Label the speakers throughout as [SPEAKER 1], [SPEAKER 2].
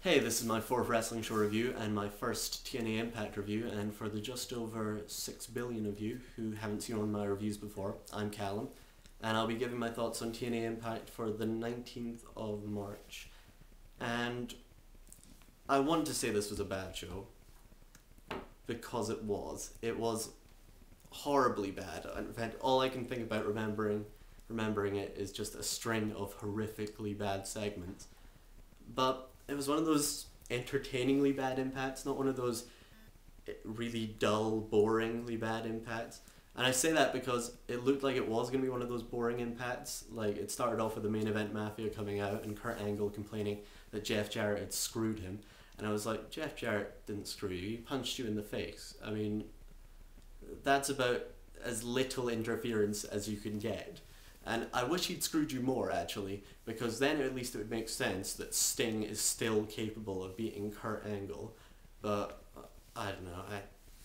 [SPEAKER 1] Hey, this is my fourth wrestling show review and my first TNA Impact review, and for the just over 6 billion of you who haven't seen one of my reviews before, I'm Calum, and I'll be giving my thoughts on TNA Impact for the 19th of March. And I want to say this was a bad show, because it was. It was horribly bad. In fact, all I can think about remembering it is just a string of horrifically bad segments. But it was one of those entertainingly bad impacts, not one of those really dull, boringly bad impacts. And I say that because it looked like it was going to be one of those boring impacts. Like, it started off with the main event Mafia coming out and Kurt Angle complaining that Jeff Jarrett had screwed him. And I was like, Jeff Jarrett didn't screw you, he punched you in the face. I mean, that's about as little interference as you can get. And I wish he'd screwed you more, actually, because then at least it would make sense that Sting is still capable of beating Kurt Angle. But I don't know.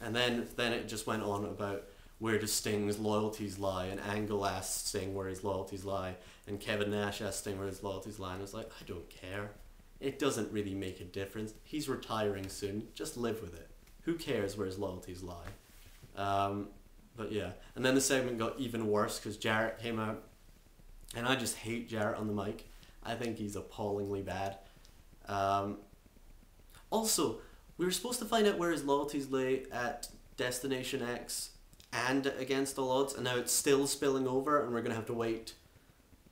[SPEAKER 1] And then it just went on about where does Sting's loyalties lie, and Angle asked Sting where his loyalties lie, and Kevin Nash asked Sting where his loyalties lie, and I was like, I don't care. It doesn't really make a difference. He's retiring soon. Just live with it. Who cares where his loyalties lie? But yeah, and then the segment got even worse because Jarrett came out, and I just hate Jarrett on the mic. I think he's appallingly bad. Also, we were supposed to find out where his loyalties lay at Destination X and Against All Odds, and now it's still spilling over, and we're going to have to wait,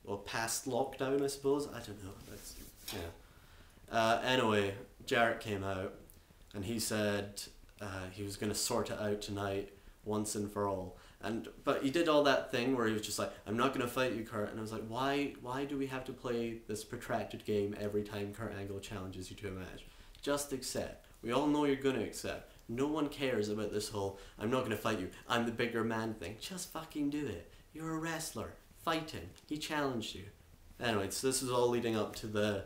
[SPEAKER 1] well, past lockdown, I suppose? I don't know. That's, yeah. Anyway, Jarrett came out, and he said he was going to sort it out tonight, once and for all. But he did all that thing where he was just like, I'm not going to fight you, Kurt. And I was like, why do we have to play this protracted game every time Kurt Angle challenges you to a match? Just accept. We all know you're going to accept. No one cares about this whole, I'm not going to fight you, I'm the bigger man thing. Just fucking do it. You're a wrestler. Fight him. He challenged you. Anyway, so this is all leading up to the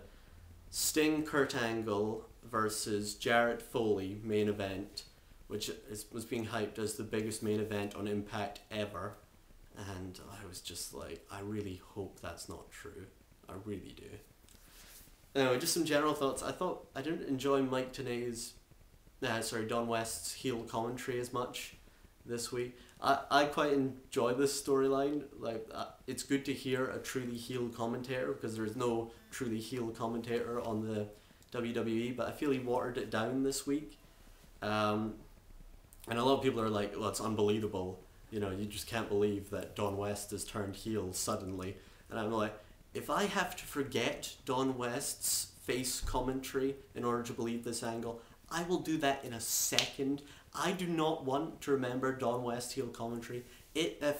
[SPEAKER 1] Sting Kurt Angle versus Jarrett Foley main event, which was being hyped as the biggest main event on Impact ever. And I was just like, I really hope that's not true. I really do. Anyway, just some general thoughts. I didn't enjoy Don West's heel commentary as much this week. I quite enjoy this storyline. Like, it's good to hear a truly heel commentator, because there's no truly heel commentator on the WWE, but I feel he watered it down this week. And a lot of people are like, well, it's unbelievable. You know, you just can't believe that Don West has turned heel suddenly. And I'm like, if I have to forget Don West's face commentary in order to believe this angle, I will do that in a second. I do not want to remember Don West heel commentary.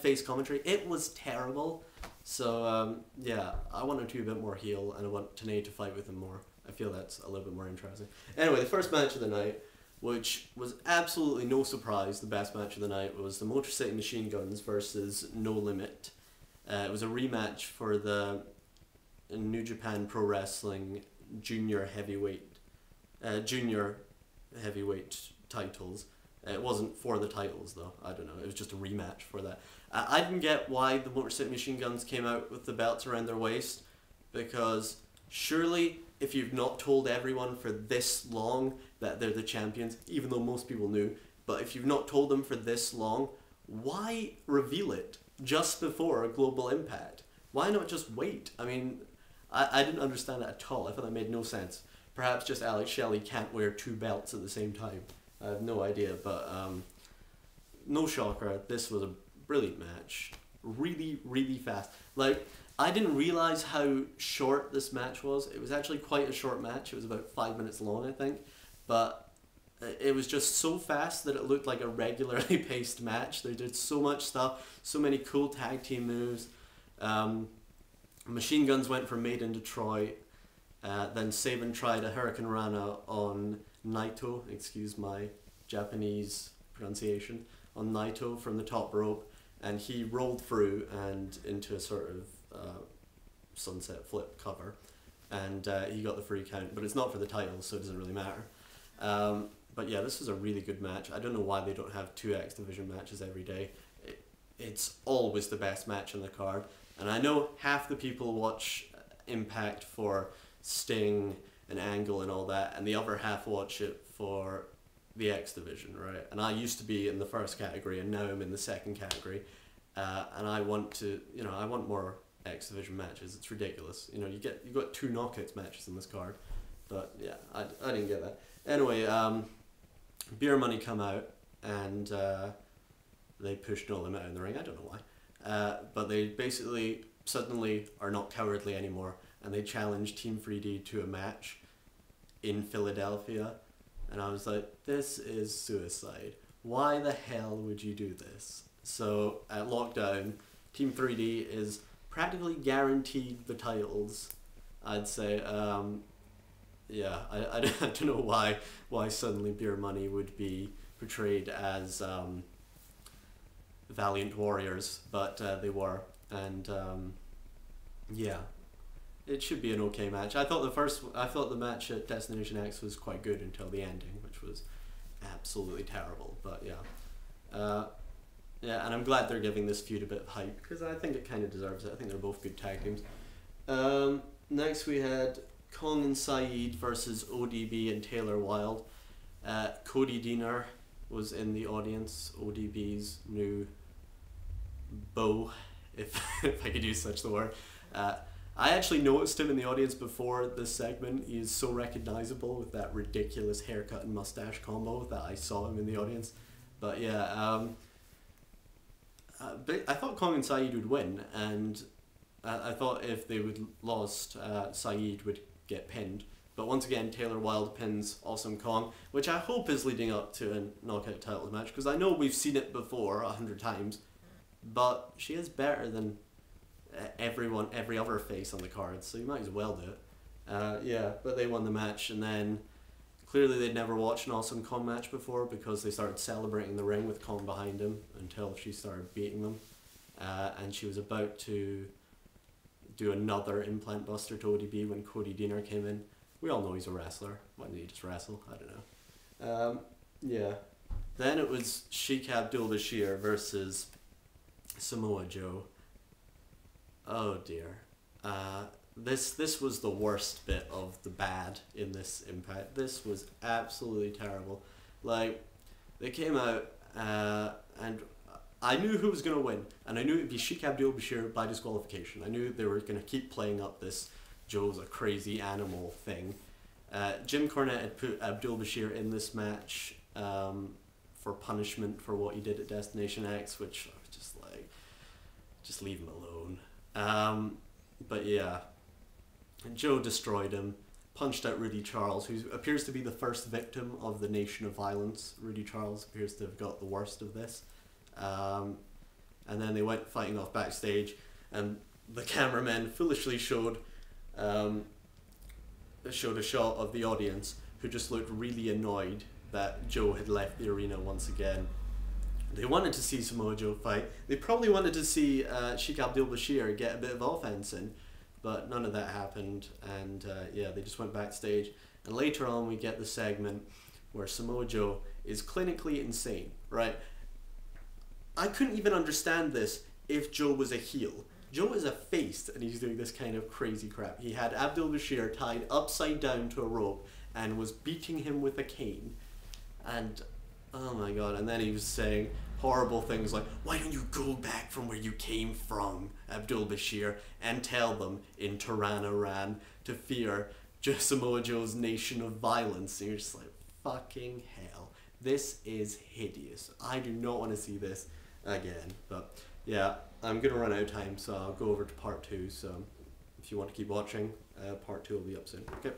[SPEAKER 1] Face commentary. It was terrible. So, yeah, I want him to be a bit more heel, and I want TNA to fight with him more. I feel that's a little bit more interesting. Anyway, the first match of the night, which was absolutely no surprise, the best match of the night, was the Motor City Machine Guns versus No Limit. It was a rematch for the New Japan Pro Wrestling junior heavyweight titles. It wasn't for the titles, though. I don't know. It was just a rematch for that. I didn't get why the Motor City Machine Guns came out with the belts around their waist, because surely if you've not told everyone for this long that they're the champions, even though most people knew, but if you've not told them for this long, why reveal it just before a Global Impact? Why not just wait? I mean, I didn't understand that at all. I thought that made no sense. Perhaps just Alex Shelley can't wear two belts at the same time. I have no idea, but no shocker, this was a brilliant match. Really, really fast. Like, I didn't realize how short this match was. It was actually quite a short match. It was about 5 minutes long, I think. But it was just so fast that it looked like a regularly paced match. They did so much stuff, so many cool tag team moves. Machine Guns went for Made in Detroit. Then Saban tried a Hurricane Rana on Naito, excuse my Japanese pronunciation, on Naito from the top rope. And he rolled through and into a sort of sunset flip cover, and he got the free count, but it's not for the title, so it doesn't really matter. But yeah, this was a really good match. I don't know why they don't have 2 X Division matches every day. It's always the best match on the card, and I know half the people watch Impact for Sting an angle and all that, and the other half watch it for the X division, right? And I used to be in the first category, and now I'm in the second category, and I want to, I want more X division matches. It's ridiculous. You got 2 knockouts matches in this card, but yeah, I didn't get that. Anyway, Beer Money come out, and they pushed Nolan out in the ring. I don't know why, but they basically suddenly are not cowardly anymore, and they challenged Team 3D to a match in Philadelphia. And I was like, this is suicide. Why the hell would you do this? So at Lockdown, Team 3D is practically guaranteed the titles, I'd say. Yeah, I don't know why suddenly Beer Money would be portrayed as valiant warriors, but they were. And yeah, it should be an okay match. I thought the match at Destination X was quite good until the ending, which was absolutely terrible. But yeah, yeah, and I'm glad they're giving this feud a bit of hype, because I think it kind of deserves it. I think they're both good tag teams. Next we had Kong and Saeed versus ODB and Taylor Wilde. Cody Deaner was in the audience, ODB's new beau, if I could use such the word. I actually noticed him in the audience before this segment. He is so recognizable with that ridiculous haircut and mustache combo that I saw him in the audience. But yeah, but I thought Kong and Saeed would win, and I thought if they would lost, Saeed would get pinned. But once again, Taylor Wilde pins Awesome Kong, which I hope is leading up to a knockout title match, because I know we've seen it before 100 times, but she is better than every other face on the card, so you might as well do it. Yeah, but they won the match, and then clearly they'd never watched an Awesome Kong match before, because they started celebrating the ring with Kong behind him until she started beating them, and she was about to do another implant buster to ODB when Cody Deaner came in. We all know he's a wrestler. Why didn't he just wrestle? I don't know. Yeah. Then it was Sheikh Abdul Bashir versus Samoa Joe. Oh dear. This was the worst bit of the bad in this Impact. This was absolutely terrible. Like, they came out and I knew who was going to win, and I knew it would be Sheikh Abdul Bashir by disqualification. I knew they were going to keep playing up this Joe's a crazy animal thing. Jim Cornette had put Abdul Bashir in this match for punishment for what he did at Destination X, which I was just like, just leave him alone. But yeah, Joe destroyed him, punched out Rudy Charles, who appears to be the first victim of the Nation of Violence. Rudy Charles appears to have got the worst of this. And then they went fighting off backstage, and the cameraman foolishly showed a shot of the audience, who just looked really annoyed that Joe had left the arena once again. They wanted to see Samoa Joe fight. They probably wanted to see Sheikh Abdul Bashir get a bit of offense in, but none of that happened, and yeah, they just went backstage. And later on we get the segment where Samoa Joe is clinically insane, right? I couldn't even understand this if Joe was a heel. Joe is a face, and he's doing this kind of crazy crap. He had Abdul Bashir tied upside down to a rope and was beating him with a cane. And, oh my god, and then he was saying horrible things like, why don't you go back from where you came from, Abdul Bashir, and tell them in Tehran, Iran, to fear Samoa Joe's Nation of Violence. And you're just like, fucking hell. This is hideous. I do not want to see this again. But yeah, I'm going to run out of time, so I'll go over to part 2. So if you want to keep watching, part 2 will be up soon. Okay.